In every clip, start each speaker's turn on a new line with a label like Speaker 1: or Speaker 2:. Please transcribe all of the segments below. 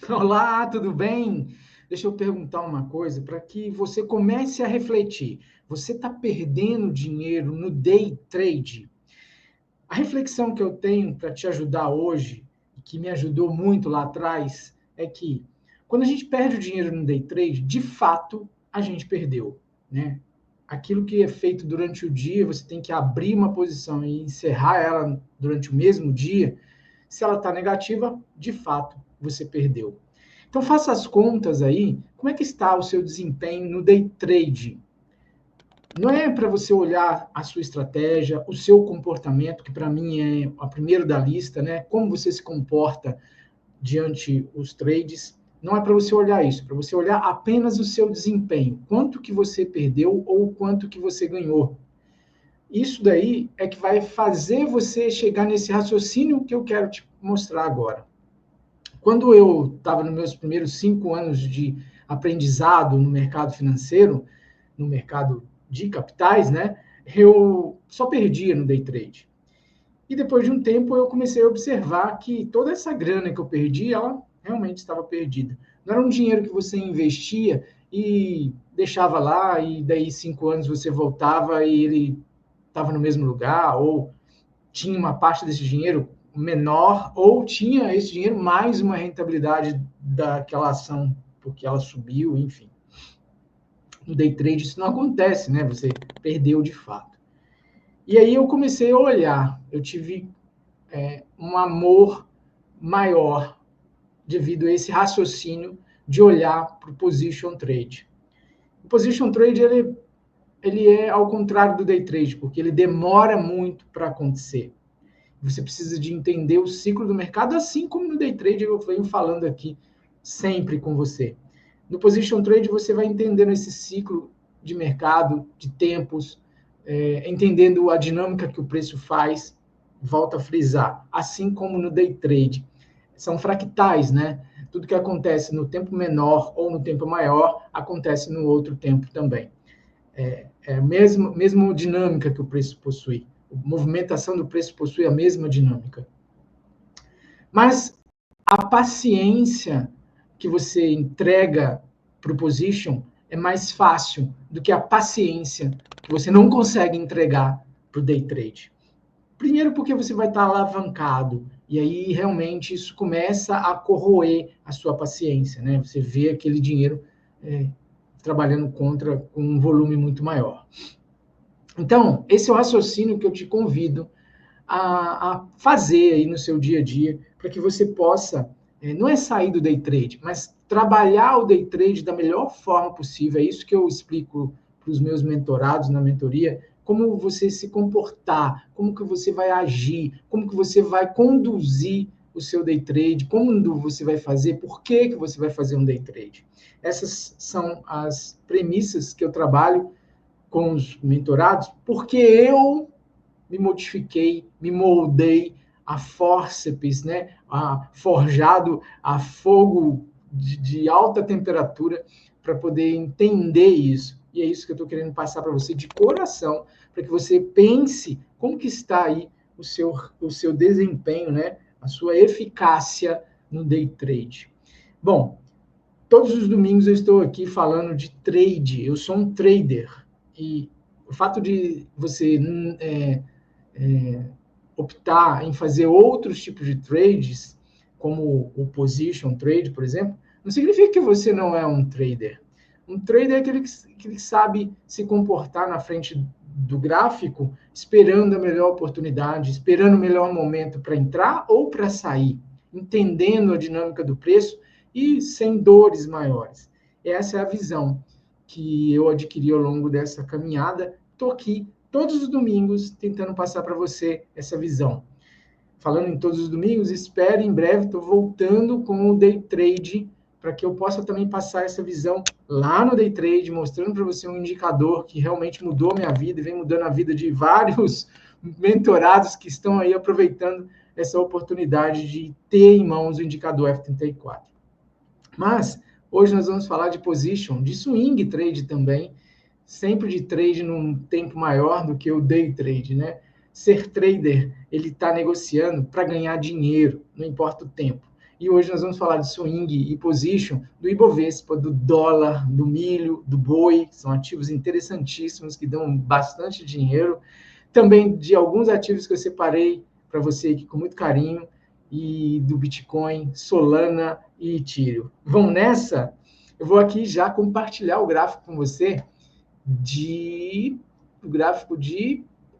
Speaker 1: Olá, tudo bem? Deixa eu perguntar uma coisa para que você comece a refletir. Você está perdendo dinheiro no day trade? A reflexão que eu tenho para te ajudar hoje, e que me ajudou muito lá atrás, é que quando a gente perde o dinheiro no day trade, de fato, a gente perdeu, né? Aquilo que é feito durante o dia, você tem que abrir uma posição e encerrar ela durante o mesmo dia. Se ela está negativa, de fato, você perdeu. Então faça as contas aí, como é que está o seu desempenho no day trade? Não é para você olhar a sua estratégia, o seu comportamento, que para mim é a primeira da lista, né? Como você se comporta diante os trades. Não é para você olhar isso, é para você olhar apenas o seu desempenho, quanto que você perdeu ou quanto que você ganhou. Isso daí é que vai fazer você chegar nesse raciocínio que eu quero te mostrar agora. Quando eu estava nos meus primeiros 5 anos de aprendizado no mercado financeiro, no mercado de capitais, né, eu só perdia no day trade. E depois de um tempo eu comecei a observar que toda essa grana que eu perdi, ela realmente estava perdida. Não era um dinheiro que você investia e deixava lá, e daí 5 anos você voltava e ele estava no mesmo lugar, ou tinha uma parte desse dinheiro menor, ou tinha esse dinheiro mais uma rentabilidade daquela ação, porque ela subiu, enfim. No day trade isso não acontece, né? Você perdeu de fato. E aí eu comecei a olhar, eu tive um amor maior devido a esse raciocínio de olhar para o position trade. O position trade ele é ao contrário do day trade, porque ele demora muito para acontecer. Você precisa de entender o ciclo do mercado, assim como no day trade eu venho falando aqui sempre com você. No position trade você vai entendendo esse ciclo de mercado, de tempos, entendendo a dinâmica que o preço faz, volta a frisar, assim como no day trade. São fractais, né? Tudo que acontece no tempo menor ou no tempo maior, acontece no outro tempo também. É a mesma dinâmica que o preço possui. A movimentação do preço possui a mesma dinâmica. Mas a paciência que você entrega para o position é mais fácil do que a paciência que você não consegue entregar para o day trade. Primeiro porque você vai estar alavancado, e aí realmente isso começa a corroer a sua paciência, né? Você vê aquele dinheiro trabalhando contra com um volume muito maior. Então, esse é o raciocínio que eu te convido a fazer aí no seu dia a dia, para que você possa, não é sair do day trade, mas trabalhar o day trade da melhor forma possível. É isso que eu explico para os meus mentorados na mentoria, como você se comportar, como que você vai agir, como que você vai conduzir o seu day trade, como você vai fazer, por que você vai fazer um day trade. Essas são as premissas que eu trabalho com os mentorados, porque eu me modifiquei, me moldei a fórceps, né? Forjado a fogo de alta temperatura para poder entender isso. E é isso que eu estou querendo passar para você de coração, para que você pense como que está aí o seu desempenho, né? A sua eficácia no day trade. Bom, todos os domingos eu estou aqui falando de trade. Eu sou um trader e o fato de você optar em fazer outros tipos de trades, como o position trade, por exemplo, não significa que você não é um trader. Um trader é aquele que sabe se comportar na frente do gráfico, esperando a melhor oportunidade, esperando o melhor momento para entrar ou para sair, entendendo a dinâmica do preço e sem dores maiores. Essa é a visão que eu adquiri ao longo dessa caminhada. Estou aqui todos os domingos tentando passar para você essa visão. Falando em todos os domingos, espere em breve, estou voltando com o Day Trade, para que eu possa também passar essa visão lá no Day Trade, mostrando para você um indicador que realmente mudou a minha vida e vem mudando a vida de vários mentorados que estão aí aproveitando essa oportunidade de ter em mãos o indicador F34. Mas hoje nós vamos falar de position, de swing trade também, sempre de trade num tempo maior do que o day trade, né? Ser trader, ele está negociando para ganhar dinheiro, não importa o tempo. E hoje nós vamos falar de swing e position, do Ibovespa, do dólar, do milho, do boi, são ativos interessantíssimos que dão bastante dinheiro. Também de alguns ativos que eu separei para você aqui com muito carinho, e do Bitcoin, Solana e Ethereum. Vão nessa? Eu vou aqui já compartilhar o gráfico com você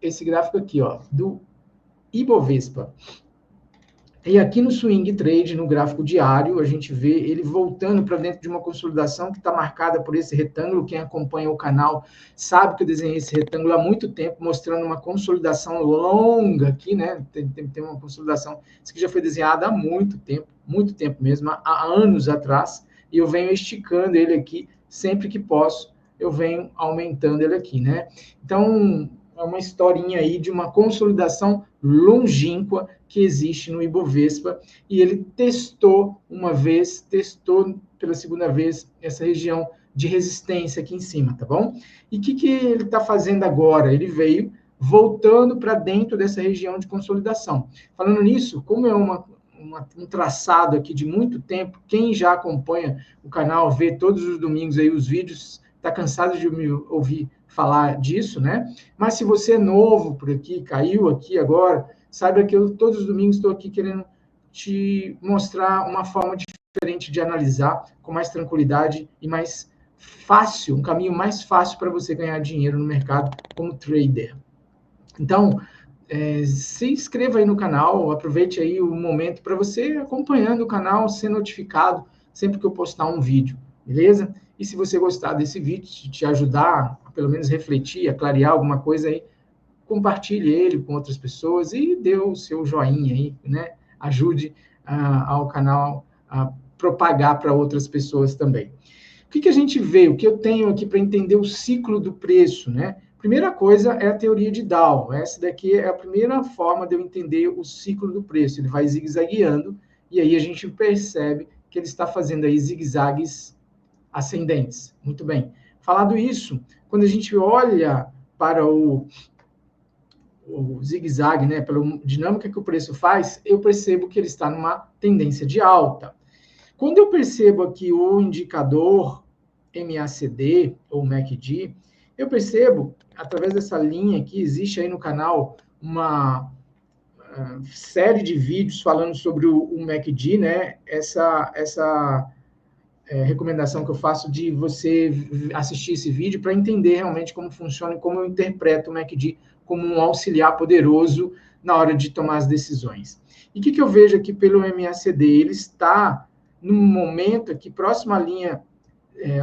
Speaker 1: esse gráfico aqui, ó, do Ibovespa. E aqui no Swing Trade, no gráfico diário, a gente vê ele voltando para dentro de uma consolidação que está marcada por esse retângulo. Quem acompanha o canal sabe que eu desenhei esse retângulo há muito tempo, mostrando uma consolidação longa aqui, né? Tem uma consolidação, isso aqui já foi desenhada há muito tempo mesmo, há anos atrás, e eu venho esticando ele aqui sempre que posso, eu venho aumentando ele aqui, né? Então, é uma historinha aí de uma consolidação longínqua que existe no Ibovespa, e ele testou pela segunda vez essa região de resistência aqui em cima, tá bom? E o que ele está fazendo agora? Ele veio voltando para dentro dessa região de consolidação. Falando nisso, como é um traçado aqui de muito tempo, quem já acompanha o canal, vê todos os domingos aí os vídeos, está cansado de me ouvir falar disso, né? Mas se você é novo por aqui, caiu aqui agora, saiba que eu todos os domingos estou aqui querendo te mostrar uma forma diferente de analisar, com mais tranquilidade e mais fácil, um caminho mais fácil para você ganhar dinheiro no mercado como trader. Então, se inscreva aí no canal, aproveite aí o momento para você acompanhando o canal, ser notificado sempre que eu postar um vídeo, beleza? E se você gostar desse vídeo, se te ajudar a pelo menos refletir, a clarear alguma coisa aí, compartilhe ele com outras pessoas e dê o seu joinha aí, né? Ajude ao canal a propagar para outras pessoas também. O que a gente vê? O que eu tenho aqui para entender o ciclo do preço, né? Primeira coisa é a teoria de Dow. Essa daqui é a primeira forma de eu entender o ciclo do preço. Ele vai zigue-zagueando e aí a gente percebe que ele está fazendo aí zigue-zagues ascendentes. Muito bem. Falado isso, quando a gente olha para o zigue-zague, né, pela dinâmica que o preço faz, eu percebo que ele está numa tendência de alta. Quando eu percebo aqui o indicador MACD ou MACD, eu percebo, através dessa linha que existe aí no canal, uma série de vídeos falando sobre o MACD, né? Essa recomendação que eu faço de você assistir esse vídeo para entender realmente como funciona e como eu interpreto o MACD como um auxiliar poderoso na hora de tomar as decisões. E o que eu vejo aqui pelo MACD? Ele está num momento aqui próximo à linha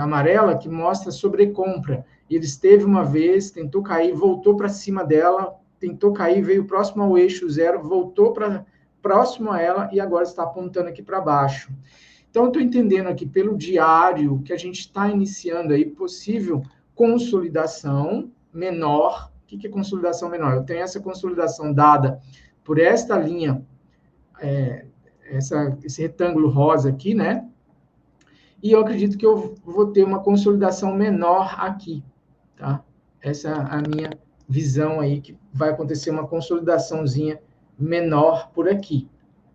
Speaker 1: amarela que mostra sobrecompra. Ele esteve uma vez, tentou cair, voltou para cima dela, tentou cair, veio próximo ao eixo zero, voltou para próximo a ela e agora está apontando aqui para baixo. Então, eu estou entendendo aqui pelo diário que a gente está iniciando aí possível consolidação menor. O que é consolidação menor? Eu tenho essa consolidação dada por esta linha, esse retângulo rosa aqui, né? E eu acredito que eu vou ter uma consolidação menor aqui, tá? Essa é a minha visão aí, que vai acontecer uma consolidaçãozinha menor por aqui,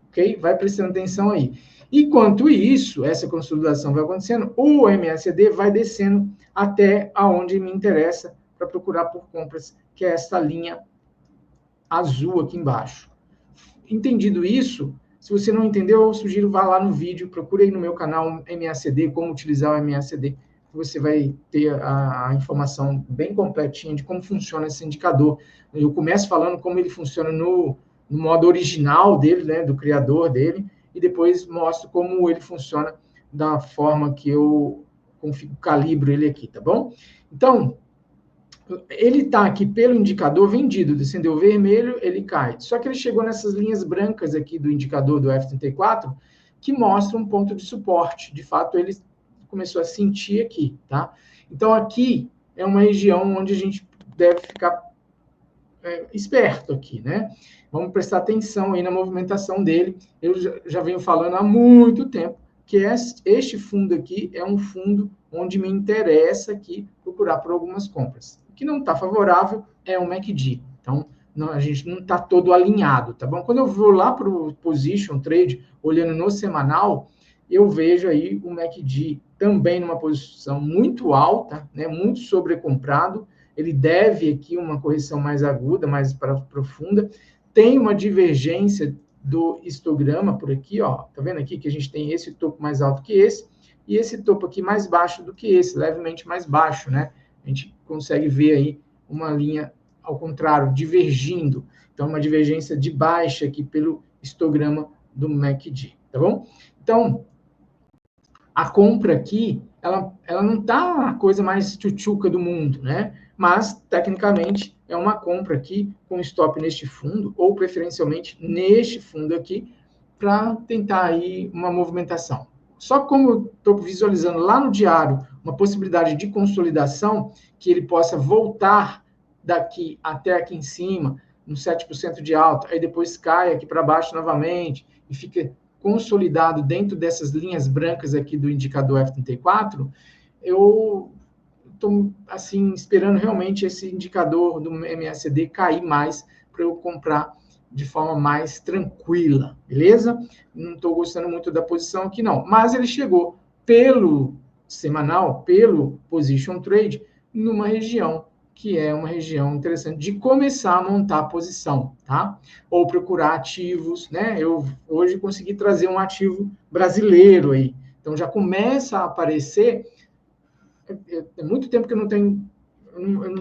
Speaker 1: ok? Vai prestando atenção aí. Enquanto isso, essa consolidação vai acontecendo, o MACD vai descendo até aonde me interessa para procurar por compras, que é essa linha azul aqui embaixo. Entendido isso, se você não entendeu, eu sugiro vá lá no vídeo, procure aí no meu canal MACD, como utilizar o MACD, você vai ter a informação bem completinha de como funciona esse indicador. Eu começo falando como ele funciona no modo original dele, né, do criador dele, e depois mostro como ele funciona da forma que eu calibro ele aqui, tá bom? Então, ele está aqui pelo indicador vendido, descendeu vermelho, ele cai. Só que ele chegou nessas linhas brancas aqui do indicador do F34, que mostra um ponto de suporte. De fato, ele começou a sentir aqui, tá? Então, aqui é uma região onde a gente deve ficar esperto aqui, né? Vamos prestar atenção aí na movimentação dele. Eu já venho falando há muito tempo que este fundo aqui é um fundo onde me interessa aqui procurar por algumas compras. O que não está favorável é o MACD. Então, não, a gente não está todo alinhado, tá bom? Quando eu vou lá para o Position Trade, olhando no semanal, eu vejo aí o MACD também numa posição muito alta, né, muito sobrecomprado, ele deve aqui uma correção mais aguda, mais profunda, tem uma divergência do histograma por aqui, ó, tá vendo aqui que a gente tem esse topo mais alto que esse, e esse topo aqui mais baixo do que esse, levemente mais baixo, né? A gente consegue ver aí uma linha ao contrário, divergindo. Então, uma divergência de baixa aqui pelo histograma do MACD, tá bom? Então, a compra aqui, ela não está a coisa mais tchutchuca do mundo, né? Mas, tecnicamente, é uma compra aqui com stop neste fundo, ou preferencialmente neste fundo aqui, para tentar aí uma movimentação. Só como eu estou visualizando lá no diário uma possibilidade de consolidação, que ele possa voltar daqui até aqui em cima, no 7% de alta, aí depois cai aqui para baixo novamente, e fica consolidado dentro dessas linhas brancas aqui do indicador F34, eu estou assim esperando realmente esse indicador do MACD cair mais para eu comprar de forma mais tranquila, beleza? Não estou gostando muito da posição aqui não, mas ele chegou pelo semanal, pelo Position Trade, numa região que é uma região interessante de começar a montar a posição, tá? Ou procurar ativos, né? Eu hoje consegui trazer um ativo brasileiro aí, então já começa a aparecer. É muito tempo que eu não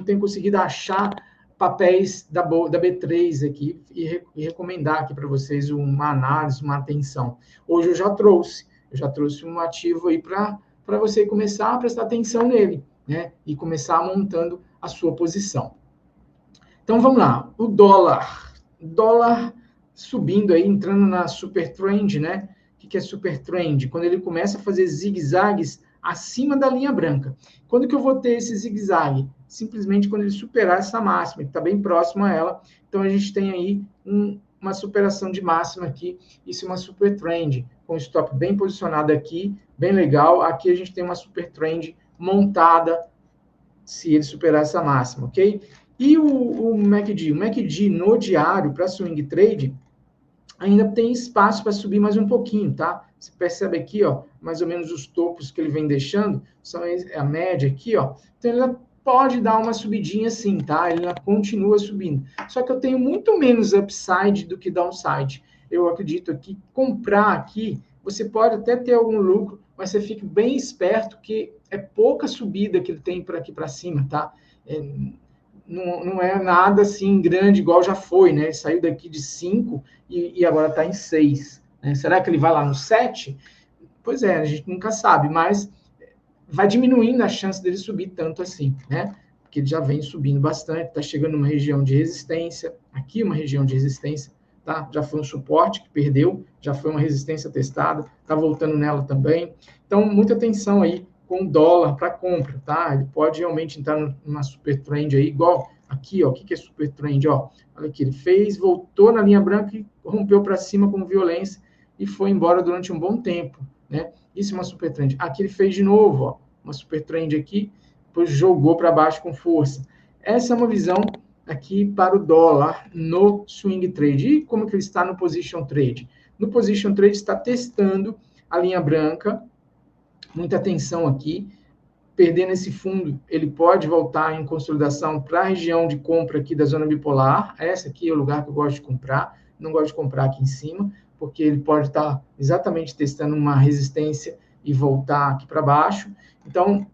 Speaker 1: tenho conseguido achar papéis da B3 aqui e recomendar aqui para vocês uma análise, uma atenção. Hoje eu já trouxe um ativo aí para você começar a prestar atenção nele, né? E começar montando a sua posição. Então vamos lá, o dólar subindo aí, entrando na super trend, né? O que é super trend? Quando ele começa a fazer zigue-zagues acima da linha branca. Quando que eu vou ter esse zigue-zague? Simplesmente quando ele superar essa máxima, que está bem próximo a ela. Então a gente tem aí uma superação de máxima aqui, isso é uma super trend, com o stop bem posicionado aqui, bem legal. Aqui a gente tem uma super trend montada, se ele superar essa máxima, ok? E o MACD? O MACD no diário, para swing trade, ainda tem espaço para subir mais um pouquinho, tá? Você percebe aqui, ó, mais ou menos os topos que ele vem deixando, são a média aqui, ó. Então, ele pode dar uma subidinha assim, tá? Ele continua subindo. Só que eu tenho muito menos upside do que downside. Eu acredito que comprar aqui, você pode até ter algum lucro, mas você fique bem esperto que é pouca subida que ele tem por aqui para cima, tá? Não é nada assim grande igual já foi, né? Ele saiu daqui de 5 e agora está em 6. Né? Será que ele vai lá no 7? Pois é, a gente nunca sabe, mas vai diminuindo a chance dele subir tanto assim, né? Porque ele já vem subindo bastante, está chegando numa região de resistência, aqui uma região de resistência, tá? Já foi um suporte que perdeu, já foi uma resistência testada, está voltando nela também. Então, muita atenção aí com o dólar para compra, tá? Ele pode realmente entrar numa super trend aí, igual aqui, ó. O que é super trend, ó? Olha aqui, ele fez, voltou na linha branca e rompeu para cima com violência e foi embora durante um bom tempo, né? Isso é uma super trend. Aqui ele fez de novo, ó, uma super trend aqui, depois jogou para baixo com força. Essa é uma visão aqui para o dólar no swing trade. E como que ele está no position trade? No position trade está testando a linha branca. Muita atenção aqui. Perdendo esse fundo, ele pode voltar em consolidação para a região de compra aqui da zona bipolar. Essa aqui é o lugar que eu gosto de comprar. Não gosto de comprar aqui em cima, porque ele pode estar exatamente testando uma resistência e voltar aqui para baixo. Então,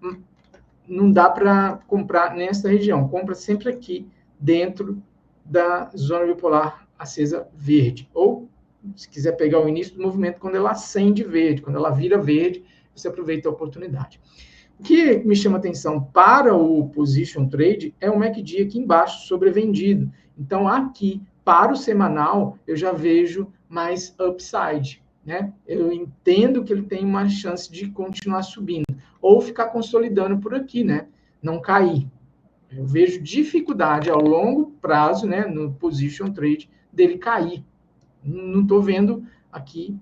Speaker 1: não dá para comprar nessa região. Compra sempre aqui dentro da zona bipolar acesa verde. Ou, se quiser pegar o início do movimento, quando ela acende verde, quando ela vira verde, você aproveita a oportunidade. O que me chama atenção para o position trade é o MACD aqui embaixo, sobrevendido. Então, aqui, para o semanal, eu já vejo mais upside, né? Eu entendo que ele tem uma chance de continuar subindo, ou ficar consolidando por aqui, né? Não cair. Eu vejo dificuldade ao longo prazo, né, no position trade, dele cair. Não estou vendo aqui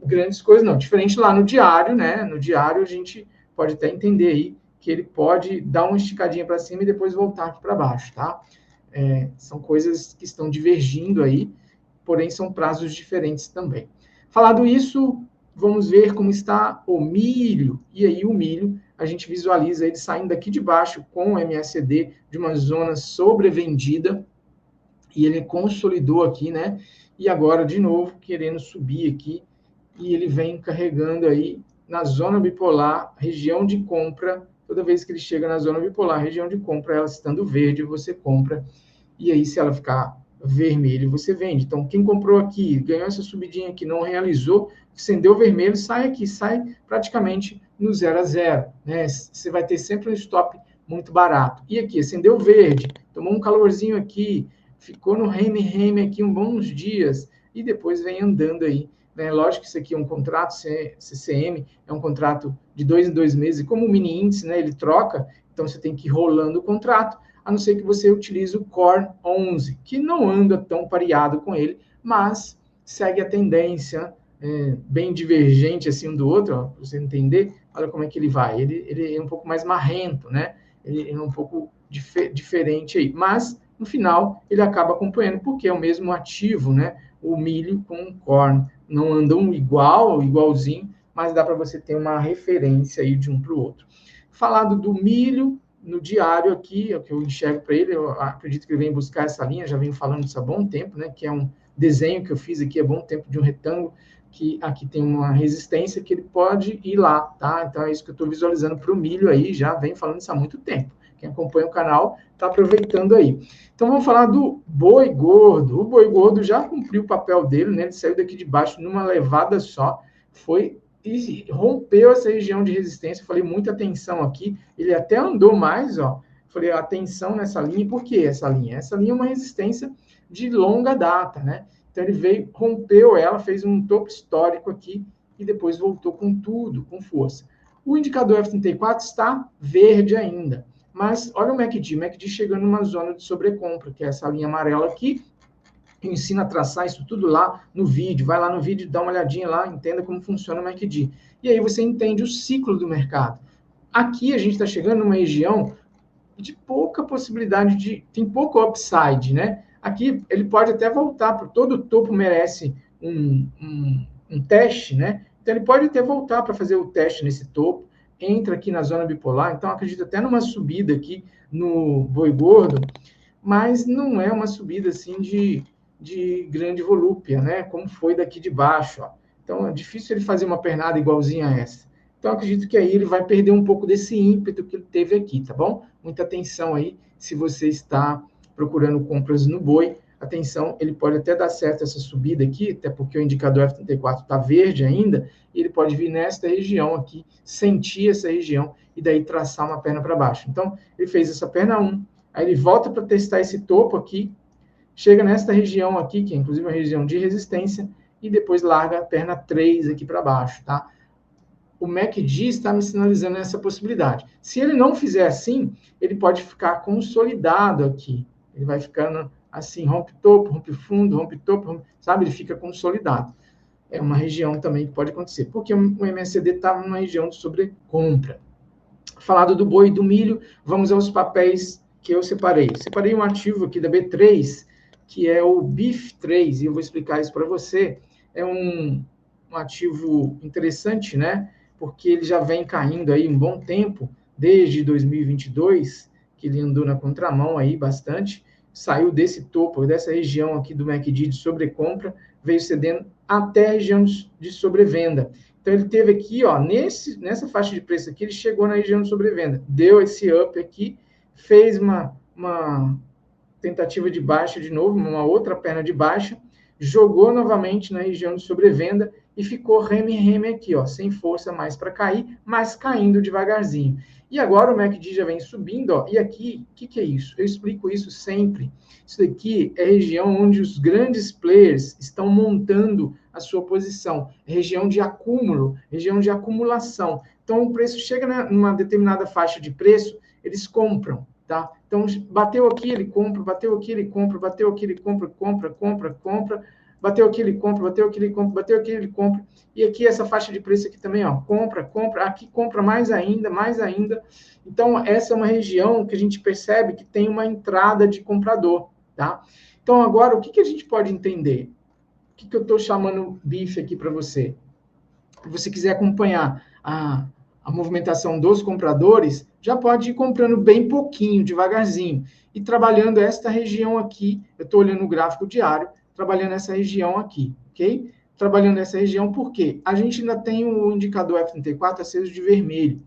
Speaker 1: grandes coisas, não. Diferente lá no diário, né? No diário a gente pode até entender aí que ele pode dar uma esticadinha para cima e depois voltar aqui para baixo, tá? são coisas que estão divergindo aí, porém são prazos diferentes também. Falado isso, vamos ver como está o milho. E aí o milho, a gente visualiza ele saindo daqui de baixo com o MACD de uma zona sobrevendida, e ele consolidou aqui, né? E agora, de novo, querendo subir aqui, e ele vem carregando aí na zona bipolar, região de compra. Toda vez que ele chega na zona bipolar, região de compra, ela estando verde, você compra. E aí, se ela ficar vermelho, você vende. Então, quem comprou aqui, ganhou essa subidinha aqui, não realizou, acendeu vermelho, sai aqui, sai praticamente no 0 a 0, né? Você vai ter sempre um stop muito barato. E aqui, acendeu verde, tomou um calorzinho aqui, ficou no reme aqui uns bons dias, e depois vem andando aí, né? Lógico que isso aqui é um contrato, CCM, é um contrato de 2 em 2 meses, e como o mini índice, né, ele troca, então você tem que ir rolando o contrato, a não ser que você utilize o Core 11, que não anda tão pareado com ele, mas segue a tendência bem divergente assim um do outro, para você entender. Olha como é que ele vai. Ele é um pouco mais marrento, né? Ele é um pouco diferente aí, mas no final ele acaba acompanhando, porque é o mesmo ativo, né? O milho com o corn não andam igualzinho, mas dá para você ter uma referência aí de um para o outro. Falado do milho, no diário aqui, é o que eu enxergo para ele, eu acredito que ele vem buscar essa linha, já venho falando isso há bom tempo, né? Que é um desenho que eu fiz aqui há bom tempo de um retângulo, que aqui tem uma resistência que ele pode ir lá, tá? Então é isso que eu estou visualizando para o milho aí, já venho falando isso há muito tempo. Quem acompanha o canal está aproveitando aí. Então vamos falar do boi gordo. O boi gordo já cumpriu o papel dele, né? Ele saiu daqui de baixo numa levada só, foi e rompeu essa região de resistência. Falei muita atenção aqui. Ele até andou mais, ó. Falei atenção nessa linha. Por que essa linha? Essa linha é uma resistência de longa data, né? Então ele veio, rompeu ela, fez um topo histórico aqui e depois voltou com tudo, com força. O indicador F34 está verde ainda. Mas olha o MACD chegando numa zona de sobrecompra, que é essa linha amarela aqui. Eu ensino a traçar isso tudo lá no vídeo. Vai lá no vídeo, dá uma olhadinha lá, entenda como funciona o MACD. E aí você entende o ciclo do mercado. Aqui a gente está chegando numa região de pouca possibilidade de... Tem pouco upside, né? Aqui ele pode até voltar, porque todo topo merece um teste, né? Então ele pode até voltar para fazer o teste nesse topo, entra aqui na zona bipolar, então acredito até numa subida aqui no boi gordo, mas não é uma subida assim de grande volúpia, né? Como foi daqui de baixo, ó. Então é difícil ele fazer uma pernada igualzinha a essa. Então acredito que aí ele vai perder um pouco desse ímpeto que ele teve aqui, tá bom? Muita atenção aí, se você está procurando compras no boi, atenção, ele pode até dar certo essa subida aqui, até porque o indicador F34 está verde ainda, e ele pode vir nesta região aqui, sentir essa região, e daí traçar uma perna para baixo. Então, ele fez essa perna 1, aí ele volta para testar esse topo aqui, chega nesta região aqui, que é inclusive uma região de resistência, e depois larga a perna 3 aqui para baixo, tá? O MACD está me sinalizando essa possibilidade. Se ele não fizer assim, ele pode ficar consolidado aqui. Ele vai ficando assim, rompe topo, rompe fundo, rompe topo, rompe, sabe? Ele fica consolidado. É uma região também que pode acontecer, porque o MACD está numa região de sobrecompra. Falado do boi e do milho, vamos aos papéis que eu separei. Separei um ativo aqui da B3, que é o BIF3, e eu vou explicar isso para você. É um ativo interessante, né? Porque ele já vem caindo aí um bom tempo, desde 2022, que ele andou na contramão aí bastante, saiu desse topo, dessa região aqui do MACD de sobrecompra, veio cedendo até a região de sobrevenda. Então, ele teve aqui, ó, nessa faixa de preço aqui, ele chegou na região de sobrevenda, deu esse up aqui, fez uma tentativa de baixa de novo, uma outra perna de baixa, jogou novamente na região de sobrevenda e ficou reme aqui, ó, sem força mais para cair, mas caindo devagarzinho. E agora o MACD já vem subindo, ó, e aqui, o que é isso? Eu explico isso sempre. Isso daqui é a região onde os grandes players estão montando a sua posição, região de acúmulo, região de acumulação. Então, o preço chega numa determinada faixa de preço, eles compram, tá? Então, bateu aqui, ele compra, bateu aqui, ele compra, bateu aqui, ele compra, compra, bateu aqui, ele compra, bateu aqui, ele compra, bateu aqui, ele compra. E aqui, essa faixa de preço aqui também, ó, compra, compra, aqui compra mais ainda, mais ainda. Então, essa é uma região que a gente percebe que tem uma entrada de comprador, tá? Então, agora, o que a gente pode entender? O que eu estou chamando bife aqui para você? Se você quiser acompanhar a movimentação dos compradores, já pode ir comprando bem pouquinho, devagarzinho, e trabalhando esta região aqui. Eu estou olhando o gráfico diário, trabalhando essa região aqui, ok? Trabalhando essa região, por quê? A gente ainda tem o indicador F34 aceso de vermelho.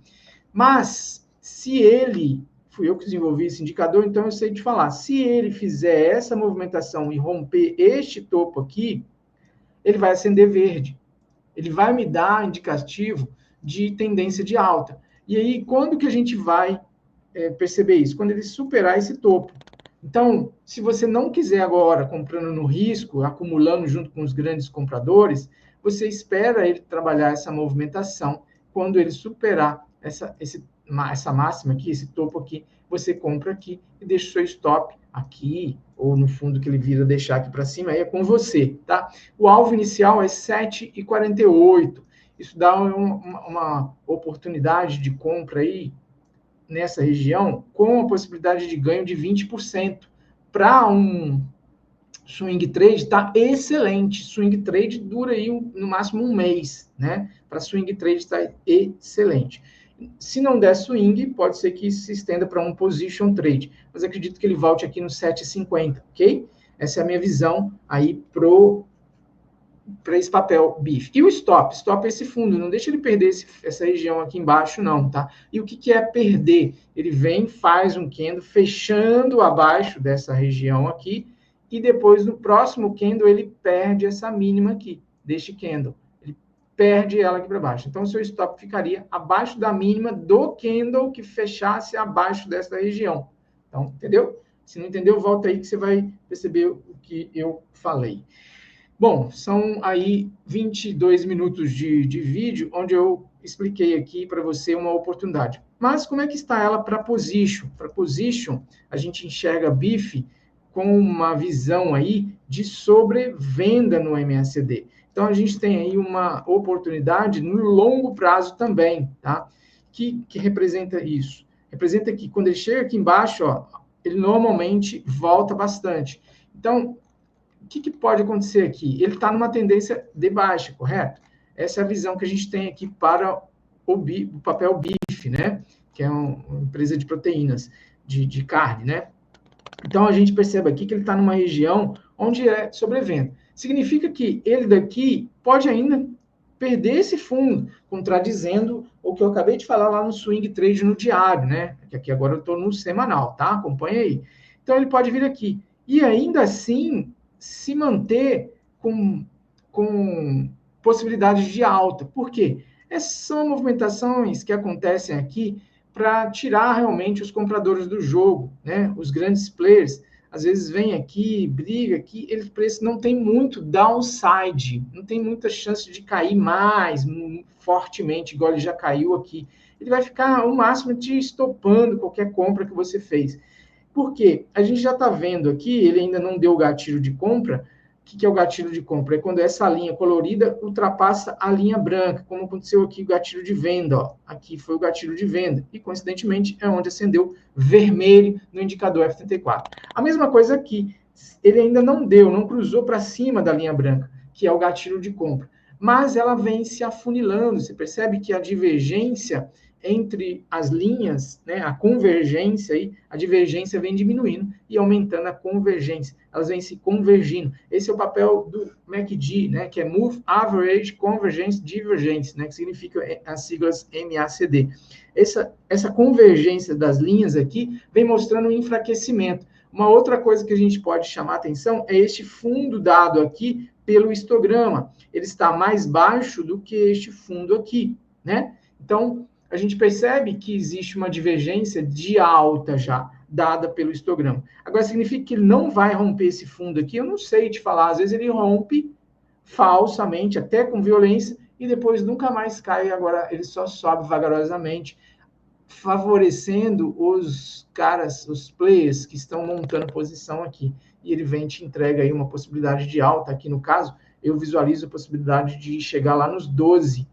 Speaker 1: Mas, se ele, fui eu que desenvolvi esse indicador, então eu sei te falar, se ele fizer essa movimentação e romper este topo aqui, ele vai acender verde. Ele vai me dar indicativo de tendência de alta. E aí, quando que a gente vai perceber isso? Quando ele superar esse topo. Então, se você não quiser agora comprando no risco, acumulando junto com os grandes compradores, você espera ele trabalhar essa movimentação. Quando ele superar essa máxima aqui, esse topo aqui, você compra aqui e deixa o seu stop aqui, ou no fundo que ele vira deixar aqui para cima, aí é com você, tá? O alvo inicial é 7,48. Isso dá uma oportunidade de compra aí nessa região com a possibilidade de ganho de 20%. Para um swing trade, está excelente. Swing trade dura aí no máximo um mês, né? Para swing trade está excelente. Se não der swing, pode ser que se estenda para um position trade, mas acredito que ele volte aqui no 7,50, ok? Essa é a minha visão aí para esse papel BIF. E o stop? Stop é esse fundo, não deixa ele perder essa região aqui embaixo, não, tá? E o que é perder? Ele vem, faz um candle, fechando abaixo dessa região aqui, e depois, no próximo candle, ele perde essa mínima aqui, deste candle. Ele perde ela aqui para baixo. Então, o seu stop ficaria abaixo da mínima do candle que fechasse abaixo dessa região. Então, entendeu? Se não entendeu, volta aí que você vai perceber o que eu falei. Bom, são aí 22 minutos de vídeo, onde eu expliquei aqui para você uma oportunidade. Mas como é que está ela para position? Para position, a gente enxerga BIF com uma visão aí de sobrevenda no MACD. Então, a gente tem aí uma oportunidade no longo prazo também, tá? Que representa isso? Representa que quando ele chega aqui embaixo, ó, ele normalmente volta bastante. Então, o que pode acontecer aqui? Ele está numa tendência de baixa, correto? Essa é a visão que a gente tem aqui para o papel BIF, né? Que é uma empresa de proteínas, de carne, né? Então, a gente percebe aqui que ele está numa região onde é sobrevenda. Significa que ele daqui pode ainda perder esse fundo, contradizendo o que eu acabei de falar lá no swing trade no diário, né? Que aqui agora eu estou no semanal, tá? Acompanha aí. Então, ele pode vir aqui. E ainda assim, se manter com possibilidades de alta. Por quê? Essas são movimentações que acontecem aqui para tirar realmente os compradores do jogo, né? Os grandes players, às vezes vem aqui, briga aqui, ele preço não tem muito downside, não tem muita chance de cair mais fortemente, igual ele já caiu aqui. Ele vai ficar o máximo te estopando qualquer compra que você fez. Por quê? A gente já está vendo aqui, ele ainda não deu o gatilho de compra. O que é o gatilho de compra? É quando essa linha colorida ultrapassa a linha branca, como aconteceu aqui o gatilho de venda. Ó. Aqui foi o gatilho de venda. E, coincidentemente, é onde acendeu vermelho no indicador F34. A mesma coisa aqui. Ele ainda não deu, não cruzou para cima da linha branca, que é o gatilho de compra. Mas ela vem se afunilando. Você percebe que a divergência entre as linhas, né, a convergência aí, a divergência vem diminuindo e aumentando a convergência. Elas vêm se convergindo. Esse é o papel do MACD, né, que é Move Average Convergence Divergence, né, que significa as siglas MACD. Essa convergência das linhas aqui vem mostrando um enfraquecimento. Uma outra coisa que a gente pode chamar atenção é este fundo dado aqui pelo histograma. Ele está mais baixo do que este fundo aqui, né? Então, a gente percebe que existe uma divergência de alta já, dada pelo histograma. Agora, significa que ele não vai romper esse fundo aqui? Eu não sei te falar. Às vezes ele rompe falsamente, até com violência, e depois nunca mais cai. Agora ele só sobe vagarosamente, favorecendo os caras, os players que estão montando posição aqui. e ele vem e te entrega aí uma possibilidade de alta. Aqui no caso, eu visualizo a possibilidade de chegar lá nos R$ 12,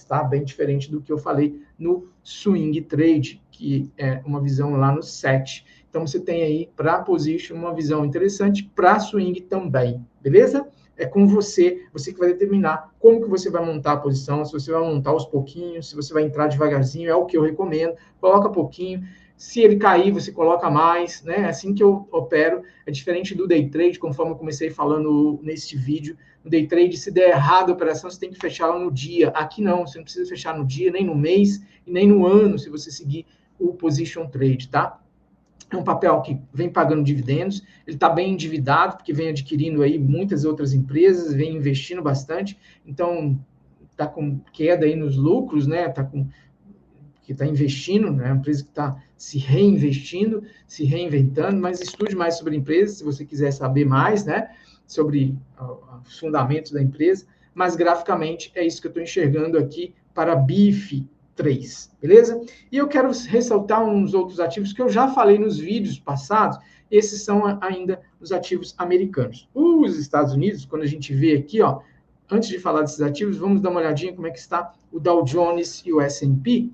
Speaker 1: tá? Bem diferente do que eu falei no swing trade, que é uma visão lá no 7. Então, você tem aí para position uma visão interessante, para swing também, beleza? É com você que vai determinar como que você vai montar a posição, se você vai montar aos pouquinhos, se você vai entrar devagarzinho, é o que eu recomendo, coloca pouquinho, se ele cair, você coloca mais, né? É assim que eu opero, é diferente do day trade, conforme eu comecei falando neste vídeo. No day trade, se der errado a operação, você tem que fechar ela no dia. Aqui não, você não precisa fechar no dia, nem no mês, e nem no ano, se você seguir o position trade, tá? É um papel que vem pagando dividendos, ele está bem endividado, porque vem adquirindo aí muitas outras empresas, vem investindo bastante, então está com queda aí nos lucros, né? Que está investindo, né? É uma empresa que está se reinvestindo, se reinventando, mas estude mais sobre a empresa, se você quiser saber mais, né? Sobre os fundamentos da empresa, mas graficamente é isso que eu estou enxergando aqui para BIF 3, beleza? E eu quero ressaltar uns outros ativos que eu já falei nos vídeos passados, esses são ainda os ativos americanos. Os Estados Unidos, quando a gente vê aqui, ó, antes de falar desses ativos, vamos dar uma olhadinha como é que está o Dow Jones e o S&P.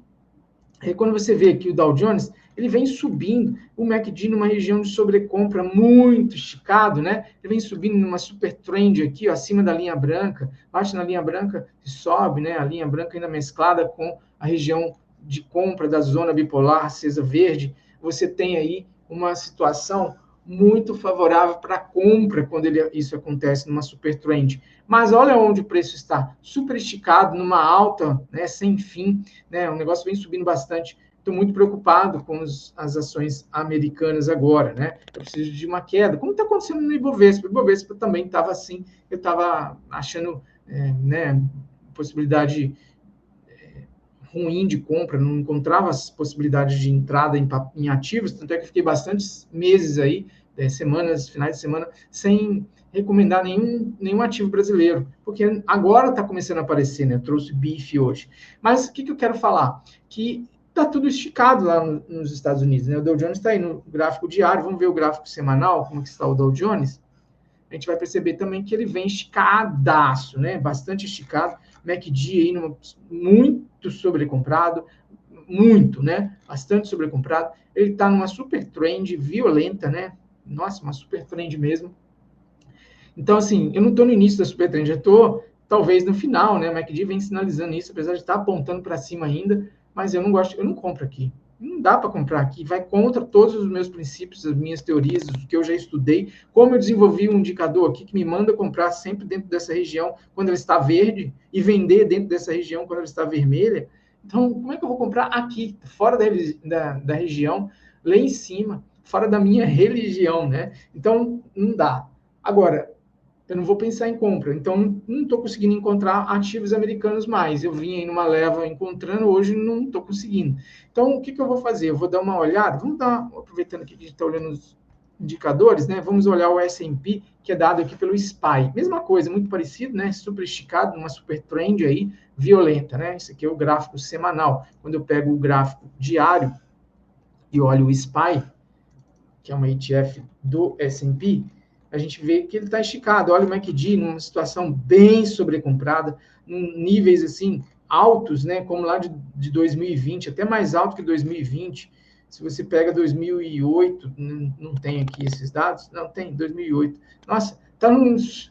Speaker 1: Aí, quando você vê aqui o Dow Jones, ele vem subindo, o MACD numa região de sobrecompra muito esticado, né? Ele vem subindo numa super trend aqui, ó, acima da linha branca, bate na linha branca e sobe, né? A linha branca ainda mesclada com a região de compra da zona bipolar acesa verde. Você tem aí uma situação muito favorável para compra quando isso acontece numa super trend. Mas olha onde o preço está, super esticado, numa alta, né, sem fim, né, o negócio vem subindo bastante. Estou muito preocupado com as ações americanas agora, né? Eu preciso de uma queda, como está acontecendo no Ibovespa. O Ibovespa também estava assim, eu estava achando, né, possibilidade ruim de compra, não encontrava as possibilidades de entrada em ativos, tanto é que fiquei bastantes meses aí, semanas, finais de semana, sem recomendar nenhum ativo brasileiro, porque agora está começando a aparecer, né? Eu trouxe BIF hoje. Mas o que eu quero falar? Que está tudo esticado lá nos Estados Unidos, né? O Dow Jones está aí no gráfico diário, vamos ver o gráfico semanal, como que está o Dow Jones. A gente vai perceber também que ele vem esticadaço, né? Bastante esticado. MACD aí muito sobrecomprado, muito, né? Bastante sobrecomprado. Ele está numa super trend violenta, né? Nossa, uma super trend mesmo. Então, assim, eu não estou no início da super trend, já estou talvez no final, né? O MACD vem sinalizando isso, apesar de estar apontando para cima ainda, mas eu não gosto, eu não compro aqui. Não dá para comprar aqui, vai contra todos os meus princípios, as minhas teorias, o que eu já estudei, como eu desenvolvi um indicador aqui que me manda comprar sempre dentro dessa região quando ela está verde e vender dentro dessa região quando ela está vermelha. Então, como é que eu vou comprar aqui, fora da região, lá em cima, fora da minha religião, né? Então, não dá. Agora, eu não vou pensar em compra. Então, não estou conseguindo encontrar ativos americanos mais. Eu vim aí numa leva encontrando, hoje não estou conseguindo. Então, o que eu vou fazer? Eu vou dar uma olhada, vamos dar, aproveitando que a gente está olhando os indicadores, né? Vamos olhar o S&P, que é dado aqui pelo SPY. Mesma coisa, muito parecido, né? Super esticado, uma super trend aí, violenta, né? Esse aqui é o gráfico semanal. Quando eu pego o gráfico diário e olho o SPY, que é uma ETF do S&P, a gente vê que ele está esticado. Olha o MACD numa situação bem sobrecomprada, em níveis assim altos, né, como lá de 2020, até mais alto que 2020. Se você pega 2008, não tem aqui esses dados? Não, tem, 2008. Nossa, está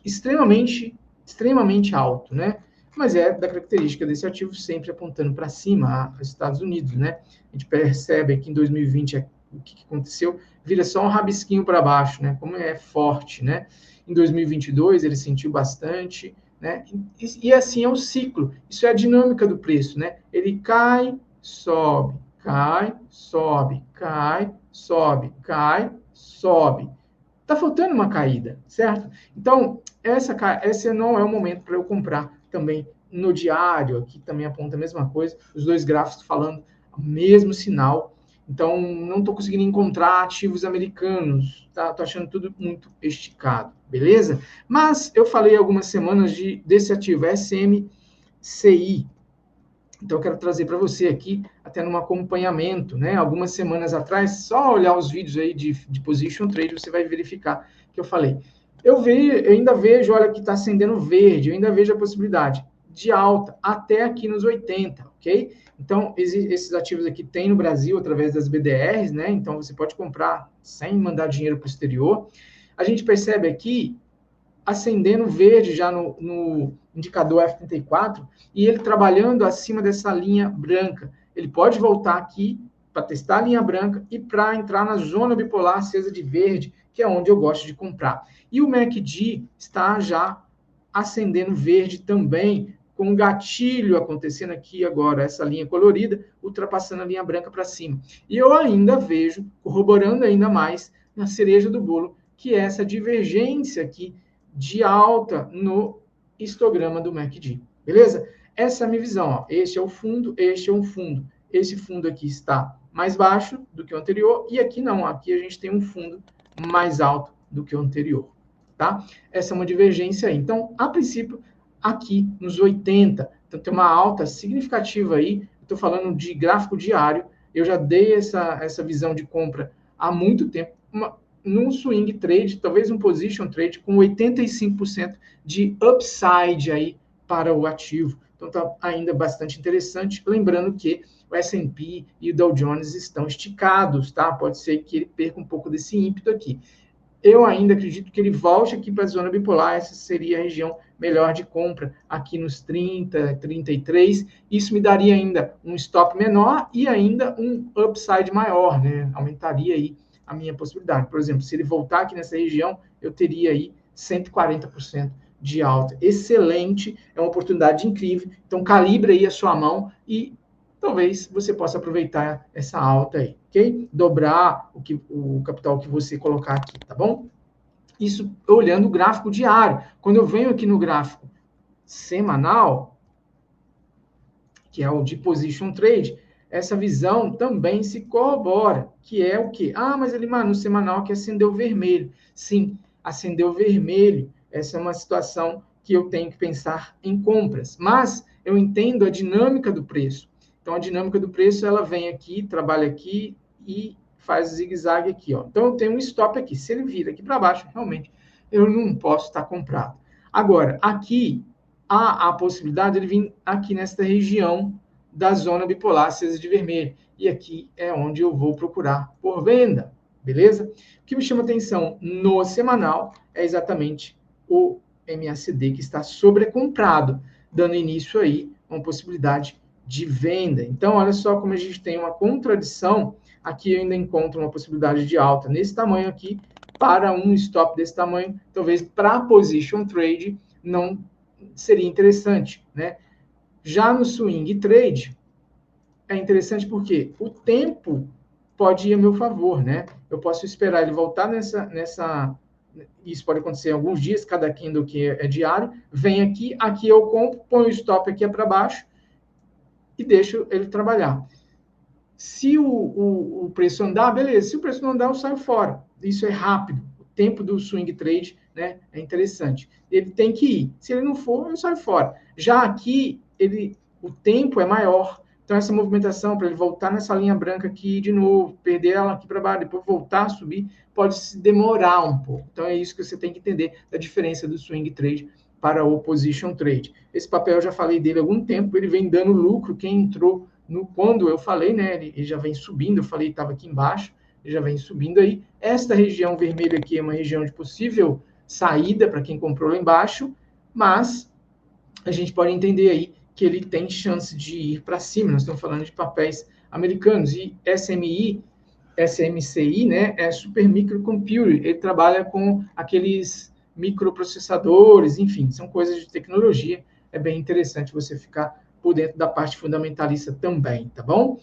Speaker 1: extremamente alto, né? Mas é da característica desse ativo sempre apontando para cima, aos Estados Unidos, né? A gente percebe aqui em 2020 o que aconteceu, vira só um rabisquinho para baixo, né? Como é forte, né? Em 2022 ele sentiu bastante, né? E assim é o ciclo. Isso é a dinâmica do preço, né? Ele cai, sobe, cai, sobe, cai, sobe, cai, sobe. Tá faltando uma caída, certo? Então, esse não é o momento para eu comprar também no diário, aqui também aponta a mesma coisa, os dois gráficos falando o mesmo sinal. Então, não estou conseguindo encontrar ativos americanos, tá? Estou achando tudo muito esticado, beleza? Mas eu falei algumas semanas desse ativo, SMCI, Então, eu quero trazer para você aqui, até num acompanhamento, né? Algumas semanas atrás, só olhar os vídeos aí de Position Trade, você vai verificar que eu falei. Eu ainda vejo, olha, que está acendendo verde, eu ainda vejo a possibilidade de alta até aqui nos 80, ok? Então, esses ativos aqui tem no Brasil através das BDRs, né? Então, você pode comprar sem mandar dinheiro para o exterior. A gente percebe aqui acendendo verde já no indicador F34 e ele trabalhando acima dessa linha branca. Ele pode voltar aqui para testar a linha branca e para entrar na zona bipolar acesa de verde, que é onde eu gosto de comprar. E o MACD está já acendendo verde também, com um gatilho acontecendo aqui agora, essa linha colorida, ultrapassando a linha branca para cima. E eu ainda vejo, corroborando ainda mais, na cereja do bolo, que é essa divergência aqui de alta no histograma do MACD. Beleza? Essa é a minha visão. Ó. Este é o fundo, este é um fundo. Esse fundo aqui está mais baixo do que o anterior, e aqui não. Aqui a gente tem um fundo mais alto do que o anterior. Tá? Essa é uma divergência aí. Então, a princípio, aqui nos 80, então tem uma alta significativa aí. Estou falando de gráfico diário. Eu já dei essa visão de compra há muito tempo. Num swing trade, talvez um position trade, com 85% de upside aí para o ativo. Então, está ainda bastante interessante. Lembrando que o S&P e o Dow Jones estão esticados, tá? Pode ser que ele perca um pouco desse ímpeto aqui. Eu ainda acredito que ele volte aqui para a zona bipolar, essa seria a região melhor de compra, aqui nos 30, 33. Isso me daria ainda um stop menor e ainda um upside maior, né? Aumentaria aí a minha possibilidade. Por exemplo, se ele voltar aqui nessa região, eu teria aí 140% de alta. Excelente, é uma oportunidade incrível. Então, calibre aí a sua mão e talvez você possa aproveitar essa alta aí, ok? Dobrar o capital que você colocar aqui, tá bom? Isso olhando o gráfico diário. Quando eu venho aqui no gráfico semanal, que é o de Position Trade, essa visão também se corrobora, que é o quê? Ah, mas ele, mano, no semanal que acendeu vermelho. Sim, acendeu vermelho. Essa é uma situação que eu tenho que pensar em compras. Mas eu entendo a dinâmica do preço. Então, a dinâmica do preço, ela vem aqui, trabalha aqui e faz zigue-zague aqui, ó. Então, eu tenho um stop aqui. Se ele vir aqui para baixo, realmente, eu não posso estar comprado. Agora, aqui, há a possibilidade de ele vir aqui nesta região da zona bipolar acesa de vermelho. E aqui é onde eu vou procurar por venda, beleza? O que me chama atenção no semanal é exatamente o MACD que está sobrecomprado, dando início aí a uma possibilidade de venda. Então, olha só como a gente tem uma contradição. Aqui eu ainda encontro uma possibilidade de alta nesse tamanho aqui, para um stop desse tamanho, talvez para position trade não seria interessante, né? Já no swing trade, é interessante porque o tempo pode ir a meu favor, né? Eu posso esperar ele voltar isso pode acontecer em alguns dias, cada candle que é diário, vem aqui eu compro, ponho o stop aqui para baixo e deixo ele trabalhar. Se o preço andar, beleza. Se o preço não andar, eu saio fora. Isso é rápido. O tempo do swing trade, né, é interessante. Ele tem que ir. Se ele não for, eu saio fora. Já aqui, o tempo é maior. Então, essa movimentação, para ele voltar nessa linha branca aqui de novo, perder ela aqui para baixo, depois voltar a subir, pode se demorar um pouco. Então, é isso que você tem que entender da diferença do swing trade para o position trade. Esse papel, eu já falei dele há algum tempo, ele vem dando lucro. Quem entrou quando eu falei, né, ele já vem subindo, eu falei que estava aqui embaixo, ele já vem subindo aí. Esta região vermelha aqui é uma região de possível saída para quem comprou lá embaixo, mas a gente pode entender aí que ele tem chance de ir para cima. Nós estamos falando de papéis americanos. E SMCI, né, é Super Microcomputer. Ele trabalha com aqueles microprocessadores, enfim, são coisas de tecnologia. É bem interessante você ficar por dentro da parte fundamentalista também, tá bom?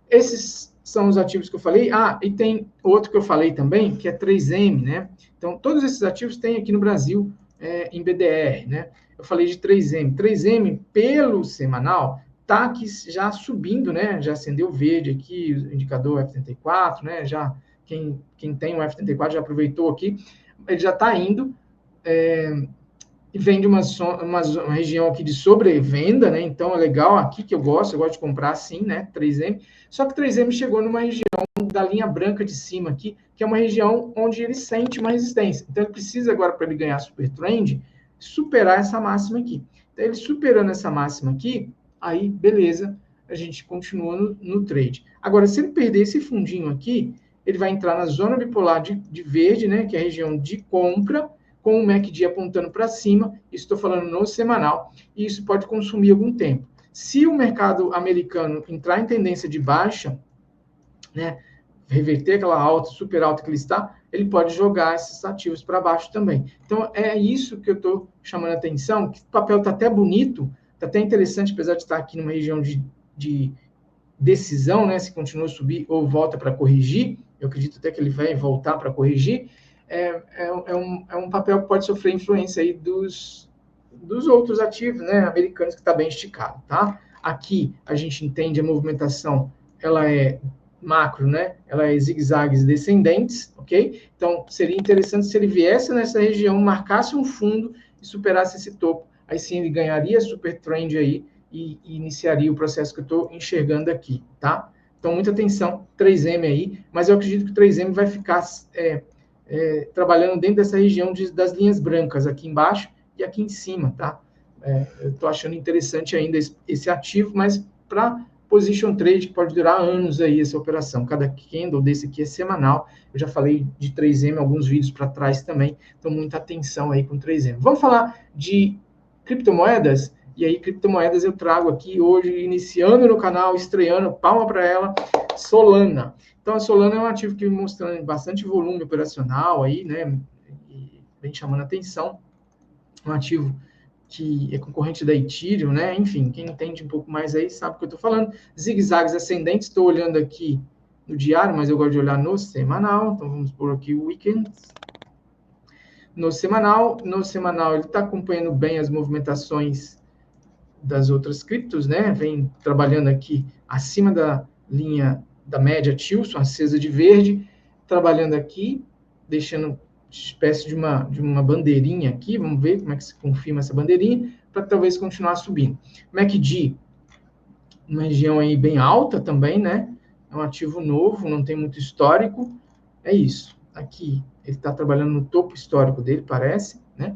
Speaker 1: Esses são os ativos que eu falei. Ah, e tem outro que eu falei também, que é 3M, né? Então, todos esses ativos tem aqui no Brasil, em BDR, né? Eu falei de 3M. 3M, pelo semanal, está aqui já subindo, né? Já acendeu verde aqui, o indicador F34, né? Já, quem tem o F34 já aproveitou aqui. Ele já está indo e vem de uma região aqui de sobrevenda, né? Então é legal aqui que eu gosto de comprar assim, né? 3M. Só que 3M chegou numa região da linha branca de cima aqui, que é uma região onde ele sente uma resistência. Então ele precisa agora, para ele ganhar super trend, superar essa máxima aqui. Então ele superando essa máxima aqui, aí beleza, a gente continua no trade. Agora, se ele perder esse fundinho aqui, ele vai entrar na zona bipolar de verde, né? Que é a região de compra, com o MACD apontando para cima, estou falando no semanal, e isso pode consumir algum tempo. Se o mercado americano entrar em tendência de baixa, né, reverter aquela alta, super alta que ele está, ele pode jogar esses ativos para baixo também. Então, é isso que eu estou chamando a atenção, que o papel está até bonito, está até interessante, apesar de estar aqui numa região de decisão, né, se continua a subir ou volta para corrigir, eu acredito até que ele vai voltar para corrigir, é um papel que pode sofrer influência aí dos outros ativos, né, americanos, que está bem esticado, tá? Aqui a gente entende a movimentação, ela é macro, né? Ela é zigue-zagues descendentes, ok? Então, seria interessante se ele viesse nessa região, marcasse um fundo e superasse esse topo. Aí sim ele ganharia super trend aí e iniciaria o processo que eu estou enxergando aqui, tá? Então, muita atenção, 3M aí, mas eu acredito que o 3M vai ficar trabalhando dentro dessa região das linhas brancas, aqui embaixo e aqui em cima, tá? Eu estou achando interessante ainda esse ativo, mas para position trade, que pode durar anos aí essa operação. Cada candle desse aqui é semanal. Eu já falei de 3M alguns vídeos para trás também, então muita atenção aí com 3M. Vamos falar de criptomoedas? E aí, criptomoedas eu trago aqui hoje, iniciando no canal, estreando, palma para ela, Solana. Então, a Solana é um ativo que mostrando bastante volume operacional aí, né? E vem chamando atenção. Um ativo que é concorrente da Ethereum, né? Enfim, quem entende um pouco mais aí sabe o que eu estou falando. Zigue-zagues ascendentes, estou olhando aqui no diário, mas eu gosto de olhar no semanal. Então, vamos por aqui o weekend. No semanal ele está acompanhando bem as movimentações das outras criptos, né? Vem trabalhando aqui acima da linha da média Tilson, acesa de verde, trabalhando aqui, deixando espécie de uma bandeirinha aqui, vamos ver como é que se confirma essa bandeirinha, para talvez continuar subindo. MACD, uma região aí bem alta também, né? É um ativo novo, não tem muito histórico, é isso. Aqui, ele está trabalhando no topo histórico dele, parece, né?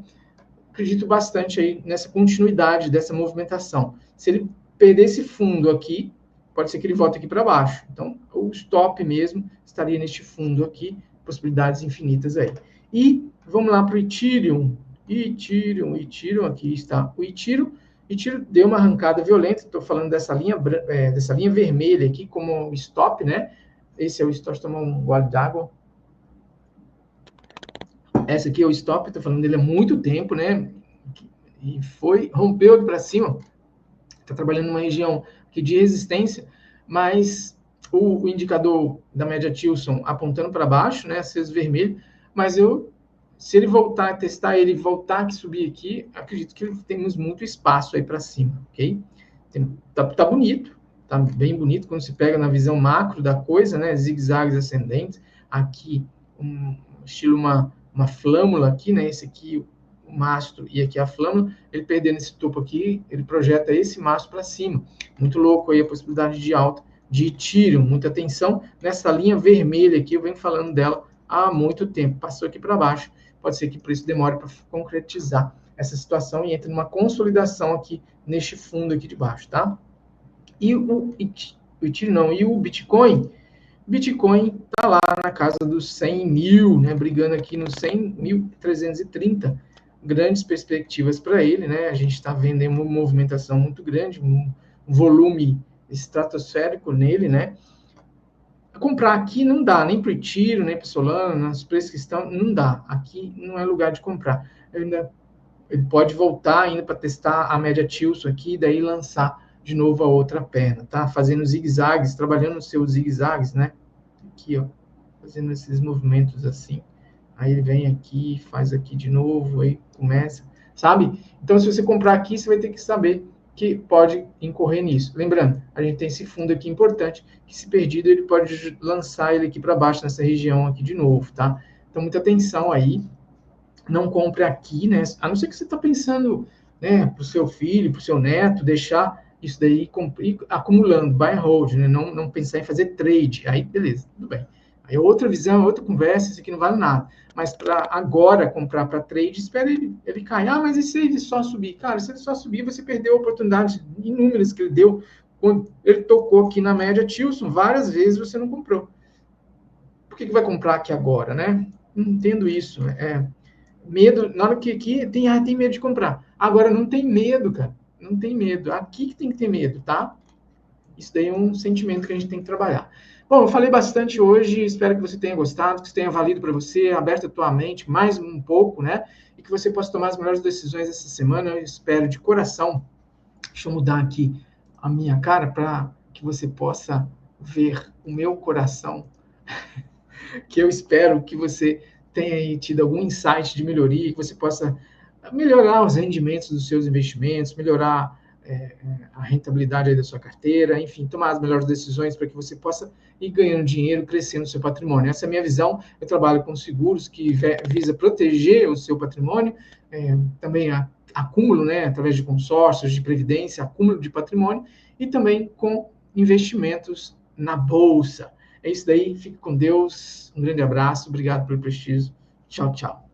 Speaker 1: Acredito bastante aí nessa continuidade dessa movimentação. Se ele perder esse fundo aqui, pode ser que ele volte aqui para baixo. Então, o stop mesmo estaria neste fundo aqui, possibilidades infinitas aí. E vamos lá para o Ethereum. Ethereum, aqui está o Ethereum. Ethereum deu uma arrancada violenta, estou falando dessa linha vermelha aqui como stop, né? Esse é o stop, tomar um gole d'água. Essa aqui é o stop, estou falando dele há muito tempo, né? E rompeu para cima, está trabalhando numa região aqui de resistência, mas o indicador da média Tilson apontando para baixo, né? Aceso vermelho, mas se ele voltar a testar, ele voltar a subir aqui, acredito que temos muito espaço aí para cima, ok? Tá bonito, tá bem bonito quando se pega na visão macro da coisa, né? Zigue-zagues ascendentes, aqui estilo uma flâmula aqui, né? Esse aqui, o mastro, e aqui a flâmula, ele perdendo esse topo aqui, ele projeta esse mastro para cima. Muito louco aí a possibilidade de alta de Ethereum, muita atenção nessa linha vermelha aqui, eu venho falando dela há muito tempo, passou aqui para baixo, pode ser que por isso demore para concretizar essa situação e entre numa consolidação aqui neste fundo aqui de baixo, tá? E o Ethereum não, e o Bitcoin está lá na casa dos 100 mil, né, brigando aqui nos 100.330, grandes perspectivas para ele, né, a gente está vendo uma movimentação muito grande, um volume estratosférico nele, né, comprar aqui não dá, nem para o Ethereum, nem para o Solana, os preços que estão, não dá, aqui não é lugar de comprar, ele pode voltar ainda para testar a média Tilson aqui, daí lançar de novo a outra perna, tá? Fazendo zigue-zagues, trabalhando os seus zigue-zagues, né? Aqui, ó, fazendo esses movimentos assim. Aí ele vem aqui, faz aqui de novo, aí começa, sabe? Então, se você comprar aqui, você vai ter que saber que pode incorrer nisso. Lembrando, a gente tem esse fundo aqui importante, que se perdido, ele pode lançar ele aqui para baixo, nessa região aqui de novo, tá? Então, muita atenção aí. não compre aqui, né? A não ser que você está pensando, né, para o seu filho, para o seu neto, deixar isso daí ir acumulando, buy and hold, né? Não pensar em fazer trade. Aí, beleza, tudo bem. Aí é outra visão, outra conversa, isso aqui não vale nada. Mas para agora comprar para trade, espera ele cair. Ah, mas e se ele só subir? Cara, se ele só subir, você perdeu oportunidades inúmeras que ele deu. Quando ele tocou aqui na média Tilson, várias vezes você não comprou. Por que vai comprar aqui agora, né? Não entendo isso. Medo, na hora que aqui tem medo de comprar. Agora não tem medo, cara. Não tem medo. Aqui que tem que ter medo, tá? Isso daí é um sentimento que a gente tem que trabalhar. Bom, eu falei bastante hoje, espero que você tenha gostado, que isso tenha valido para você, aberto a tua mente mais um pouco, né? E que você possa tomar as melhores decisões essa semana. Eu espero de coração. Deixa eu mudar aqui a minha cara para que você possa ver o meu coração, que eu espero que você tenha tido algum insight de melhoria, que você possa melhorar os rendimentos dos seus investimentos, melhorar a rentabilidade aí da sua carteira, enfim, tomar as melhores decisões para que você possa ir ganhando dinheiro, crescendo o seu patrimônio. Essa é a minha visão. Eu trabalho com seguros que visa proteger o seu patrimônio, também acúmulo, né, através de consórcios, de previdência, acúmulo de patrimônio, e também com investimentos na bolsa. É isso daí, fique com Deus, um grande abraço, obrigado pelo prestígio. Tchau, tchau.